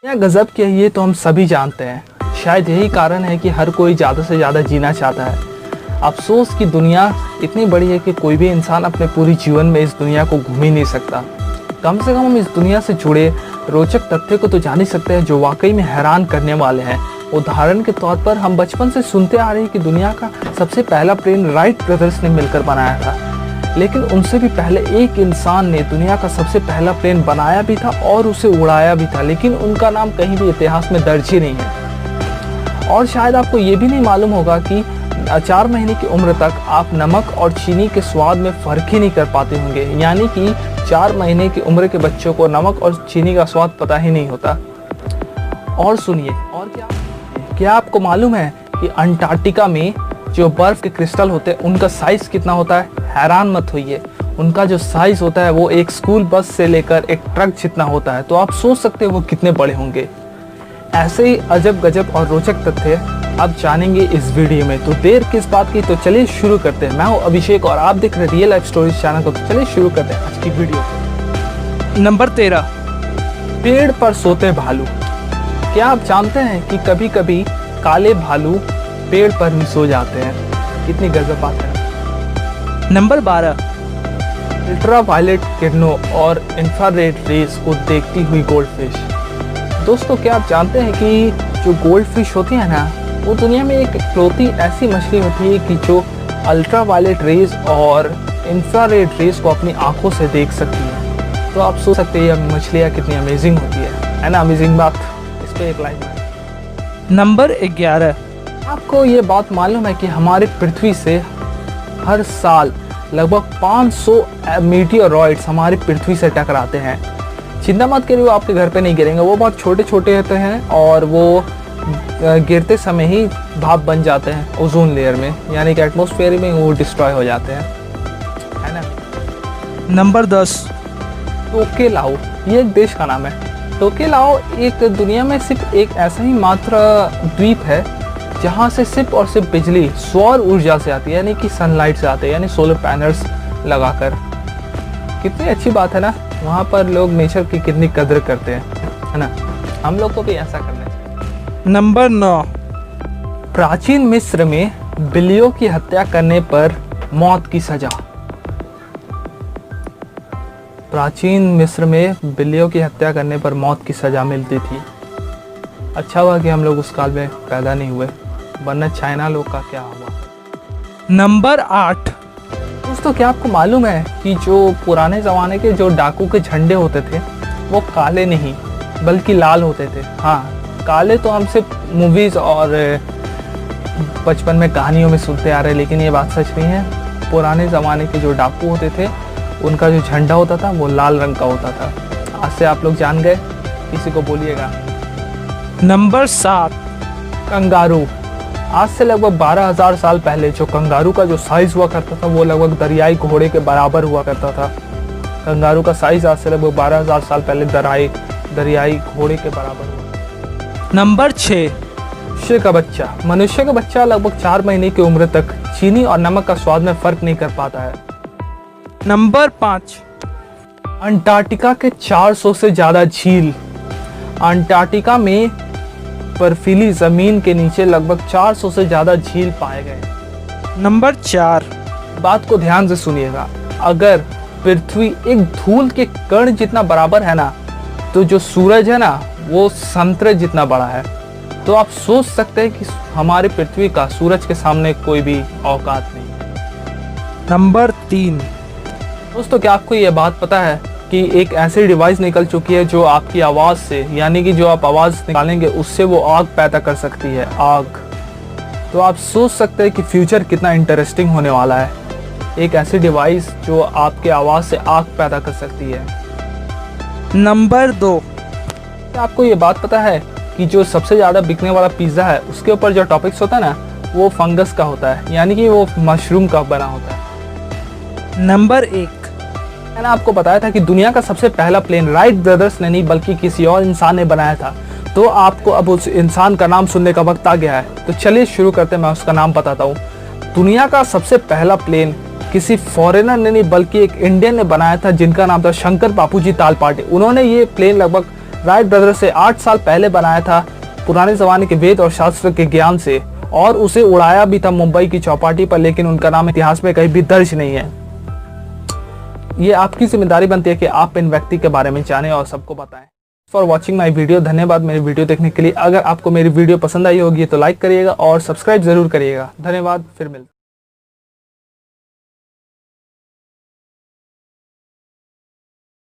यह गजब की है, ये तो हम सभी जानते हैं। शायद यही कारण है कि हर कोई ज़्यादा से ज़्यादा जीना चाहता है। अफसोस कि दुनिया इतनी बड़ी है कि कोई भी इंसान अपने पूरी जीवन में इस दुनिया को घूम ही नहीं सकता। कम से कम हम इस दुनिया से जुड़े रोचक तथ्य को तो जान ही सकते हैं जो वाकई में हैरान करने वाले हैं। उदाहरण के तौर पर हम बचपन से सुनते आ रहे हैं कि दुनिया का सबसे पहला प्लेन राइट ब्रदर्स ने मिलकर बनाया था, लेकिन उनसे भी पहले एक इंसान ने दुनिया का सबसे पहला प्लेन बनाया भी था और उसे उड़ाया भी था, लेकिन उनका नाम कहीं भी इतिहास में दर्ज ही नहीं है। और शायद आपको ये भी नहीं मालूम होगा कि 4 महीने की उम्र तक आप नमक और चीनी के स्वाद में फ़र्क ही नहीं कर पाते होंगे। यानी कि 4 महीने की उम्र के बच्चों को नमक और चीनी का स्वाद पता ही नहीं होता। और सुनिए, और क्या आपको मालूम है कि अंटार्कटिका में जो बर्फ़ के क्रिस्टल होते हैं उनका साइज़ कितना होता है? हैरान मत होइए, उनका जो साइज़ होता है वो एक स्कूल बस से लेकर एक ट्रक जितना होता है। तो आप सोच सकते हैं वो कितने बड़े होंगे। ऐसे ही अजब गजब और रोचक तथ्य आप जानेंगे इस वीडियो में, तो देर किस बात की। तो चलिए शुरू करते हैं। मैं हूं अभिषेक और आप देख रहे हैं रियल लाइफ स्टोरीज चैनल को। तो चलिए शुरू करते हैं आज की वीडियो। नंबर 13, पेड़ पर सोते भालू। क्या आप जानते हैं कि कभी कभी काले भालू पेड़ पर भी सो जाते हैं? कितनी गजब बात है। नंबर 12, अल्ट्रावायलेट किरणों और इंफ्रारेड रेस को देखती हुई गोल्डफिश। दोस्तों, क्या आप जानते हैं कि जो गोल्डफिश होती है ना, वो दुनिया में एक इकलौती ऐसी मछली होती है कि जो अल्ट्रावायलेट रेस और इंफ्रारेड रेस को अपनी आंखों से देख सकती है। तो आप सोच सकते हैं ये मछलियाँ कितनी अमेजिंग होती है ना? अमेजिंग बात, इस पर एक लाइन है। नंबर 11, आपको ये बात मालूम है कि हमारे पृथ्वी से हर साल लगभग 500 मीटियोरॉइड्स हमारी पृथ्वी से टकराते हैं। चिंता मत करिए, वो आपके घर पे नहीं गिरेंगे। वो बहुत छोटे छोटे होते हैं और वो गिरते समय ही भाप बन जाते हैं ओजोन लेयर में, यानी कि एटमॉस्फेयर में वो डिस्ट्रॉय हो जाते हैं, है ना। नंबर 10, टोकेलाओ। ये एक देश का नाम है। टोकेलाओ एक दुनिया में सिर्फ एक ऐसा ही मात्र द्वीप है जहाँ से सिर्फ और सिर्फ बिजली सौर ऊर्जा से आती है, यानी कि सनलाइट से आती है, यानी सोलर पैनल्स लगाकर। कितनी अच्छी बात है ना। वहाँ पर लोग नेचर की कितनी कदर करते हैं, है ना। हम लोग को भी ऐसा करना चाहिए। नंबर 9, प्राचीन मिस्र में बिल्लियों की हत्या करने पर मौत की सजा। प्राचीन मिस्र में बिल्लियों की हत्या करने पर मौत की सजा मिलती थी। अच्छा हुआ कि हम लोग उस काल में पैदा नहीं हुए, वरना चाइना लोग का क्या हुआ। नंबर 8, दोस्तों, क्या आपको मालूम है कि जो पुराने ज़माने के जो डाकू के झंडे होते थे वो काले नहीं बल्कि लाल होते थे। हाँ, काले तो हम सिर्फ मूवीज़ और बचपन में कहानियों में सुनते आ रहे हैं, लेकिन ये बात सच नहीं है। पुराने ज़माने के जो डाकू होते थे उनका जो झंडा होता था वो लाल रंग का होता था। आज से आप लोग जान गए, किसी को बोलिएगा। Number 7, kangaroo. आज से लगभग 12,000 साल पहले जो कंगारू का जो साइज़ हुआ करता था वो लगभग दरियाई घोड़े के बराबर हुआ करता था। कंगारू का साइज़ आज से लगभग 12,000 साल पहले दरियाई घोड़े के बराबर हुआ। नंबर 6, मनुष्य का बच्चा। मनुष्य का बच्चा लगभग 4 महीने की उम्र तक चीनी और नमक का स्वाद में फ़र्क नहीं कर पाता है। नंबर 5, अंटार्कटिका के 400 से ज़्यादा झील। अंटार्कटिका में बर्फीली ज़मीन के नीचे लगभग 400 से ज़्यादा झील पाए गए। नंबर 4, बात को ध्यान से सुनिएगा। अगर पृथ्वी एक धूल के कण जितना बराबर है ना, तो जो सूरज है ना वो संतरे जितना बड़ा है। तो आप सोच सकते हैं कि हमारी पृथ्वी का सूरज के सामने कोई भी औकात नहीं। नंबर 3, दोस्तों, क्या आपको ये बात पता है कि एक ऐसी डिवाइस निकल चुकी है जो आपकी आवाज़ से, यानी कि जो आप आवाज़ निकालेंगे उससे वो आग पैदा कर सकती है, आग। तो आप सोच सकते हैं कि फ्यूचर कितना इंटरेस्टिंग होने वाला है। एक ऐसी डिवाइस जो आपके आवाज़ से आग पैदा कर सकती है। नंबर 2, क्या आपको ये बात पता है कि जो सबसे ज़्यादा बिकने वाला पिज़्ज़ा है उसके ऊपर जो टॉपिक्स होता है ना वो फंगस का होता है, यानी कि वो मशरूम का बना होता है। नंबर 1, मैंने आपको बताया था कि दुनिया का सबसे पहला प्लेन राइट ब्रदर्स ने नहीं बल्कि किसी और इंसान ने बनाया था। तो आपको अब उस इंसान का नाम सुनने का वक्त आ गया है। तो चलिए शुरू करते हैं, मैं उसका नाम बताता हूँ। दुनिया का सबसे पहला प्लेन किसी फॉरेनर ने नहीं बल्कि एक इंडियन ने बनाया था जिनका नाम था शंकर बापूजी तालपाटे। उन्होंने ये प्लेन लगभग राइट ब्रदर से 8 साल पहले बनाया था पुराने जमाने के वेद और शास्त्र के ज्ञान से, और उसे उड़ाया भी था मुंबई की चौपाटी पर, लेकिन उनका नाम इतिहास में कहीं भी दर्ज नहीं है। ये आपकी जिम्मेदारी बनती है कि आप इन व्यक्ति के बारे में जानें और सबको बताएं। फॉर वॉचिंग माई वीडियो, धन्यवाद मेरी वीडियो देखने के लिए। अगर आपको मेरी वीडियो पसंद आई होगी तो लाइक करिएगा और सब्सक्राइब जरूर करिएगा। धन्यवाद, फिर मिलते हैं।